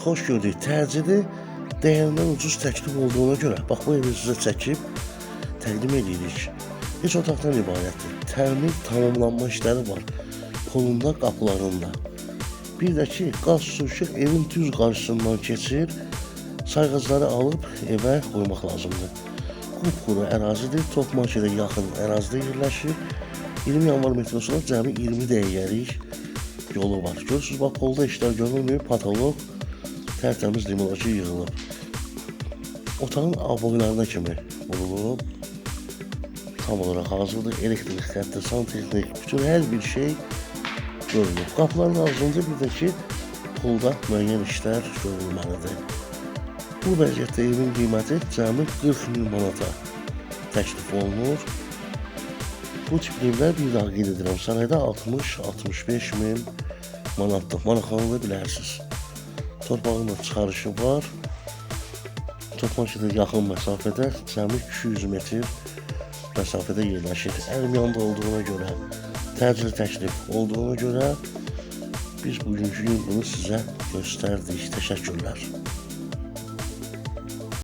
xoş gördük. Təcili dəyərindən ucuz təklif olduğuna görə, bax bu evi sizə çəkib təqdim edirik. Heç otaqdan ibarətdir. Təmir tamamlanma işləri var. Kolunda, qapılarında. Bir də ki, qaz su işıq evin düz qarşısından keçir. Sayğacları alıb evə qoymaq lazımdır. Qupquru ərazidir. Topmaşıya yaxın ərazidə yerləşir. 20 yanvar metrosuna cəmi 20 dəqiqəlik yolu var. Görürsünüz, bax, polda işlər görülmür. Patolog tərtəmiz limonacı yığılıb. Otağın aboylarına kimi vurulub. Tam olarak hazırdır. Elektrik xətti, santexnik, bütün hər bir şey görülür. Qapıların ağzında bir də ki, pulda müəyyən işlər görülməlidir. Bu vəziyyətdə evin qiyməti cəmi 40 min manata təklif olunur. Bu tip evlər bir daha qeyd edirəm, sənədə 60-65 min manatdır. Maraqlanıla bilərsiniz. Torpağın da çıxarışı var. Topmaşıda yaxın məsafədə cəmi 200 metr məsafədə yerləşir. Əlim yanında olduğuna görə, təcili təklif olduğuna görə biz bugünkü gün bunu sizə göstərdik. Təşəkkürlər.